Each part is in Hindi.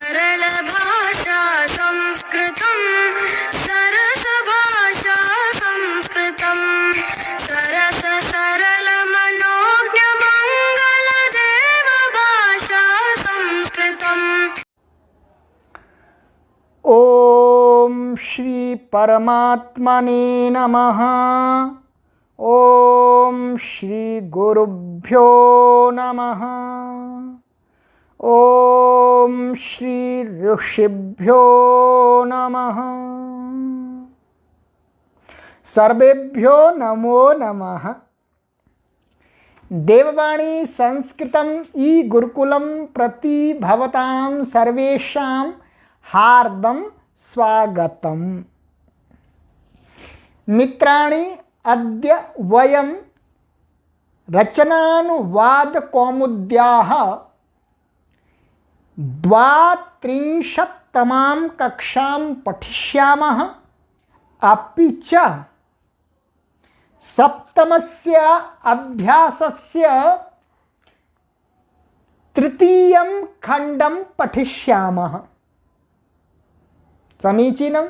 सरल भाषा संस्कृतं सरस भाषा संस्कृतं सरस सरल मनोज्ञ मंगल देव भाषा संस्कृतम्। ओम श्री परमात्मने नमः। ओम श्री गुरुभ्यो नमः। ओम श्री ऋषिभ्यो नमः। सर्वेभ्यो नमो नमः। देववाणी संस्कृतम् ई गुरुकुलं प्रति भवतां सर्वेषां हार्दं स्वागतम्। मित्राणि, अद्य वयं रचनानुवाद कौमुद्याः 32तमां कक्षां पठिष्यामः। अपि च 7मस्य अभ्यासस्य 3. खण्डं पठिष्यामः। समीचीनम्।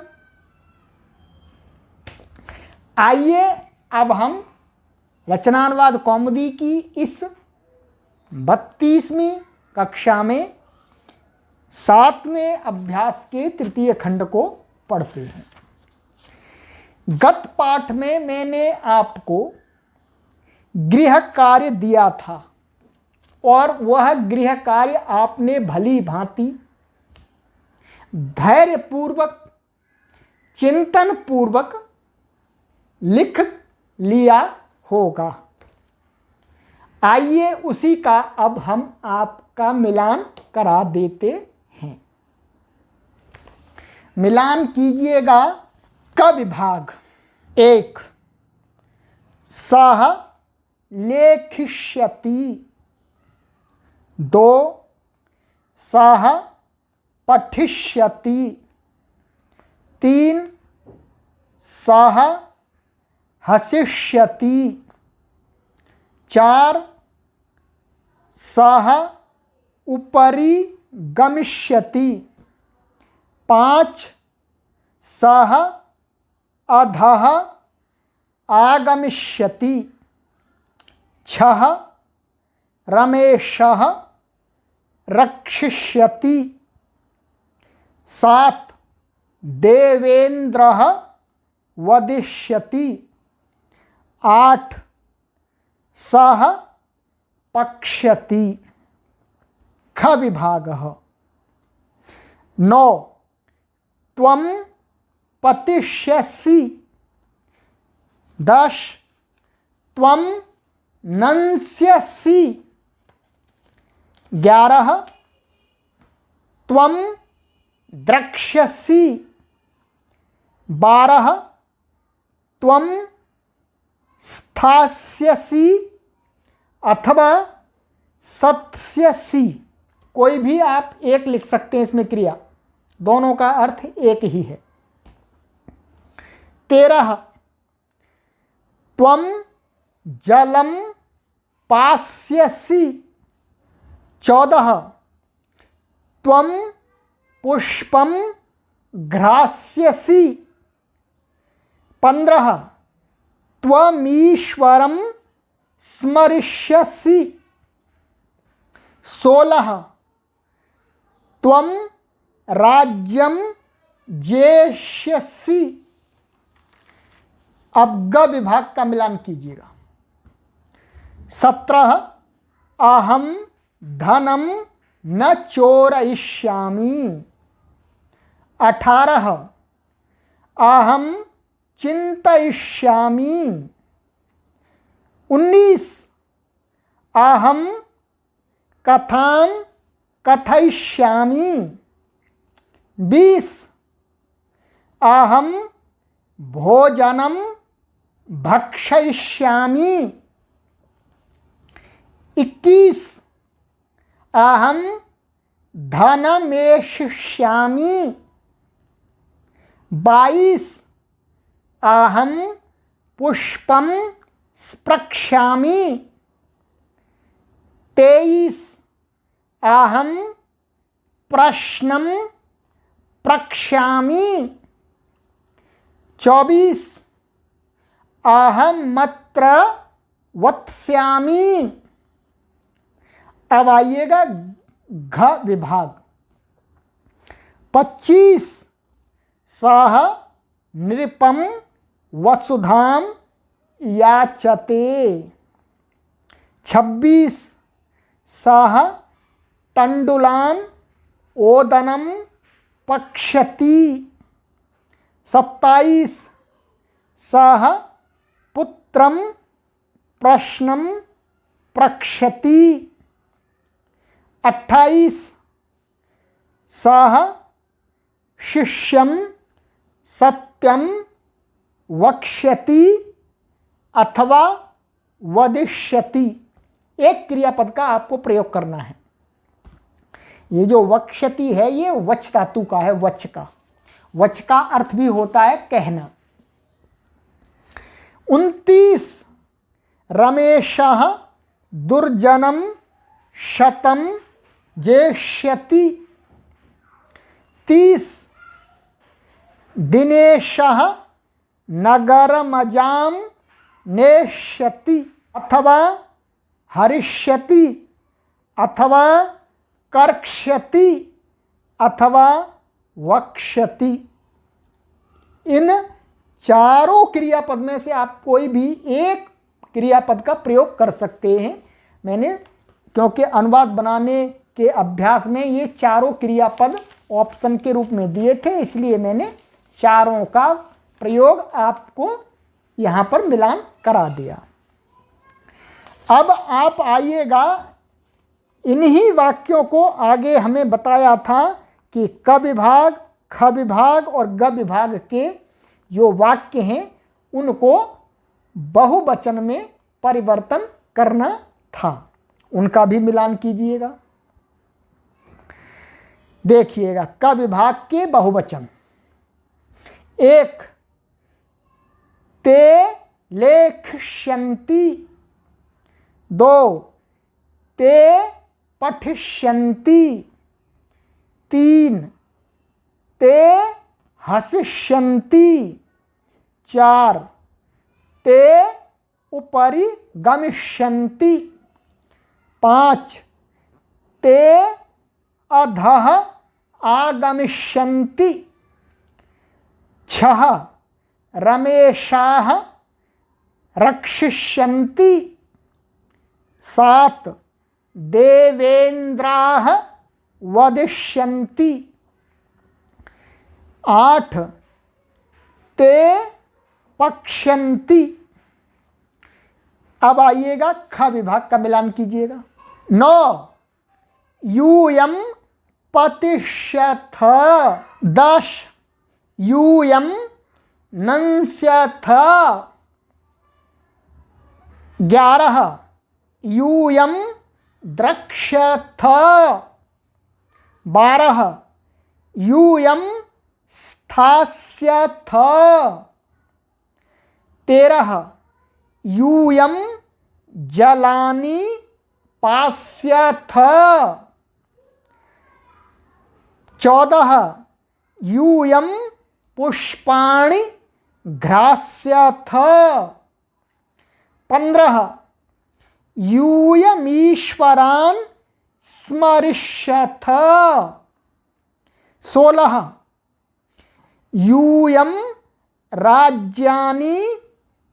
आइए अब हम रचनानुवाद कौमुदी की इस 32वीं कक्षा में 7वें अभ्यास के 3. खंड को पढ़ते हैं। गत पाठ में मैंने आपको गृह कार्य दिया था और वह गृह कार्य आपने भली भांति धैर्यपूर्वक चिंतन पूर्वक लिख लिया होगा। आइए उसी का अब हम आपका मिलान करा देते हैं। मिलान कीजिएगा। क विभाग 1 सह लेखिष्यति, 2 सह पठिष्यति, 3 सह हसिष्यति, 4 सह उपरि गमिष्यति, 5 सह अधः आगमिष्यति, 6 रमेशः रक्षिष्यति, 7 देवेन्द्रः वदिष्यति, 8 सः पक्ष्यति। ख विभागः 9 त्वं पतिष्यसि, 10 त्वं नंस्यसि, 11 त्वं द्रक्ष्यसि, 12 त्वं स्थास्यसि अथवा सत्स्यसि। कोई भी आप एक लिख सकते हैं इसमें क्रिया, दोनों का अर्थ एक ही है। 13 त्वं जलं पास्यसि, 14 त्वं पुष्पं घ्रास्यसि, 15 त्वमीश्वरं स्मरिष्यसि, 16 त्वं राज्यं जेष्यसि। अब ग विभाग का मिलान कीजिएगा। 17 अहं धनं न चोरयिष्यामि, 18 अहं चिन्तयिष्यामि, 19 अहं कथां कथयिष्यामि, 20 अहं भोजनं भक्षयिष्यामि, 21 अहं धनमेष्यिष्यामि, 22 अहं पुष्पं स्प्रक्ष्यामि, 23 अहं प्रश्नम प्रक्ष्यामि। 24 अहमत्र वत्स्यामि। अब आइएगा घ विभाग। 25 सह नृपम वसुधाम याचते। 26 सह तंडुलान ओदनम पक्ष्यति। 27 सह पुत्रम प्रश्नम प्रक्ष्यति। 28 सह शिष्यम सत्यम वक्ष्यति अथवा वदिष्यति। एक क्रियापद का आपको प्रयोग करना है। ये जो वक्ष्यति है ये वच धातु का है, वच का। वच का अर्थ भी होता है कहना। 29 रमेशः दुर्जनम शतम जेष्यति। 30 दिनेशः नगरमजाम नेष्यति अथवा हरिष्यति अथवा कर्क्ष्यति अथवा वक्ष्यति। इन चारों क्रियापद में से आप कोई भी एक क्रियापद का प्रयोग कर सकते हैं। मैंने क्योंकि अनुवाद बनाने के अभ्यास में ये चारों क्रियापद ऑप्शन के रूप में दिए थे, इसलिए मैंने चारों का प्रयोग आपको यहाँ पर मिलान करा दिया। अब आप आइएगा, इन्हीं वाक्यों को आगे हमें बताया था कि क विभाग, ख विभाग और ग विभाग के जो वाक्य हैं उनको बहुवचन में परिवर्तन करना था। उनका भी मिलान कीजिएगा। देखिएगा क विभाग के बहुवचन। 1 ते लेखष्यन्ति। 2 ते पठिष्यन्ति। 3 ते हसिष्यन्ति। 4 ते उपरि गमिष्यन्ति। 5 ते अधः आगमिष्यन्ति। 6 रमेशाः रक्षिष्यन्ति। 7 देवेन्द्राः वदिष्यन्ति। 8 ते पक्ष्यन्ति। अब आइएगा ख विभाग का मिलान कीजिएगा। 9 यूयं पतिष्यथ। 10 यूयं नंस्यथ। 11 यूयं द्रक्ष्यथ। 12 यूयं स्थास्यथ। 13 यूयं जलानि पास्यथ। 14 यूयं पुष्पाणि घ्रास्यथ। 15 यूयमीश्वरान् स्मरिष्यथ। 16 यूयं राज्यानि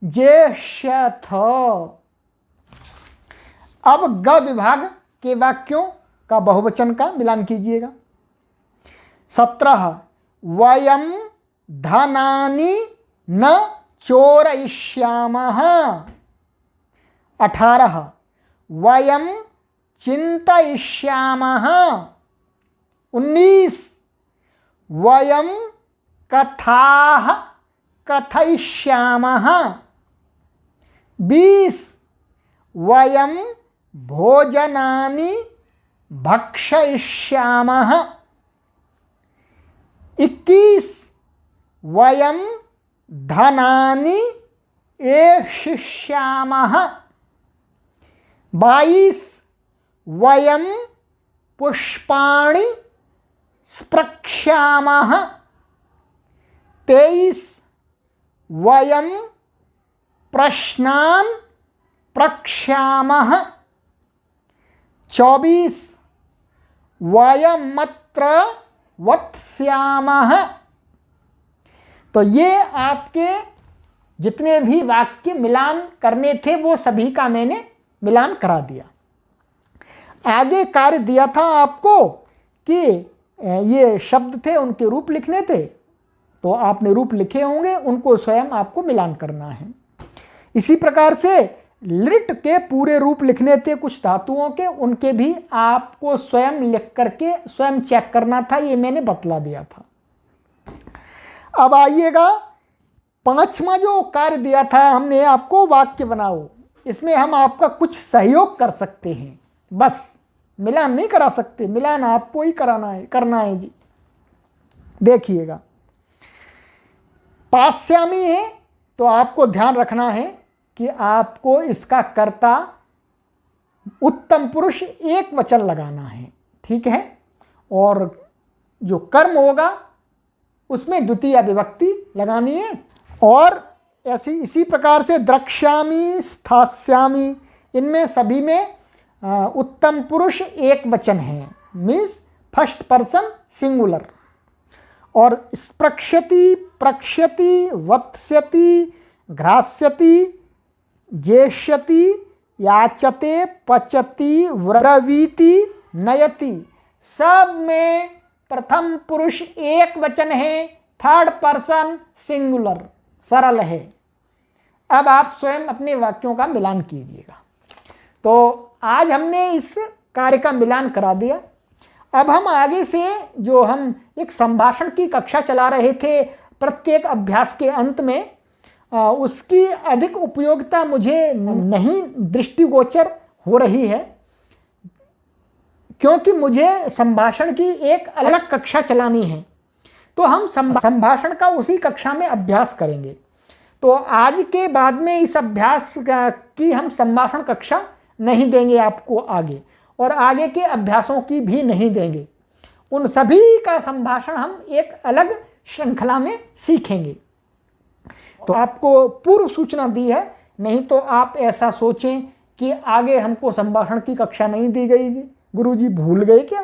जेष्यथ। अब ग विभाग के वाक्यों का बहुवचन का मिलान कीजिएगा। 17 वयं धनानि न चोरयिष्यामः। 18 वयं चिन्तयिष्यामः। 19 वयं कथाः कथयिष्यामः। 20 वयं भोजनानि भक्षयिष्यामः। 21 वयं धनानि एषिष्यामः। 22 वयं पुष्पाणि स्प्रक्ष्यामः 23 वयं प्रश्नान् प्रक्ष्यामः 24 वयमत्र वत्स्यामः। तो ये आपके जितने भी वाक्य मिलान करने थे वो सभी का मैंने मिलान करा दिया। आगे कार्य दिया था आपको कि ये शब्द थे उनके रूप लिखने थे, तो आपने रूप लिखे होंगे, उनको स्वयं आपको मिलान करना है। इसी प्रकार से लिट के पूरे रूप लिखने थे कुछ धातुओं के, उनके भी आपको स्वयं लिख करके स्वयं चेक करना था, ये मैंने बतला दिया था। अब आइएगा 5वां जो कार्य दिया था हमने आपको, वाक्य बनाओ। इसमें हम आपका कुछ सहयोग कर सकते हैं, बस मिलान नहीं करा सकते, मिलान आपको ही करना है जी। देखिएगा पास्यामी है तो आपको ध्यान रखना है कि आपको इसका कर्ता उत्तम पुरुष एक वचन लगाना है, ठीक है। और जो कर्म होगा उसमें द्वितीय विभक्ति लगानी है। और इसी प्रकार से द्रक्ष्यामि, स्थास्यामि, इनमें सभी में उत्तम पुरुष एक वचन है, मीन्स फर्स्ट पर्सन सिंगुलर। और स्प्रक्ष्यति, प्रक्ष्यति, वत्स्यति, घ्रास्यति, जेष्यति, याचते, पचति, व्रवीति, नयति, सब में प्रथम पुरुष एक वचन है, थर्ड पर्सन सिंगुलर, सरल है। अब आप स्वयं अपने वाक्यों का मिलान कीजिएगा। तो आज हमने इस कार्य का मिलान करा दिया। अब हम आगे से जो हम एक संभाषण की कक्षा चला रहे थे प्रत्येक अभ्यास के अंत में, उसकी अधिक उपयोगिता मुझे नहीं दृष्टिगोचर हो रही है, क्योंकि मुझे संभाषण की एक अलग कक्षा चलानी है। तो हम संभाषण का उसी कक्षा में अभ्यास करेंगे। तो आज के बाद में इस अभ्यास की हम संभाषण कक्षा नहीं देंगे आपको आगे, और आगे के अभ्यासों की भी नहीं देंगे। उन सभी का संभाषण हम एक अलग श्रृंखला में सीखेंगे। तो आपको पूर्व सूचना दी है, नहीं तो आप ऐसा सोचें कि आगे हमको संभाषण की कक्षा नहीं दी गई जी, गुरुजी भूल गए क्या?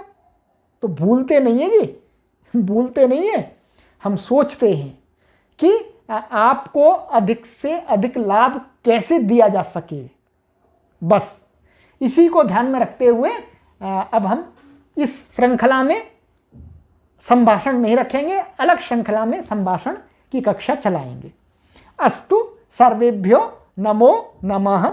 तो भूलते नहीं है जी, भूलते नहीं है। हम सोचते हैं कि आपको अधिक से अधिक लाभ कैसे दिया जा सके, बस इसी को ध्यान में रखते हुए अब हम इस श्रृंखला में संभाषण नहीं रखेंगे, अलग श्रृंखला में संभाषण की कक्षा चलाएंगे। अस्तु, सर्वेभ्यो नमो नमः।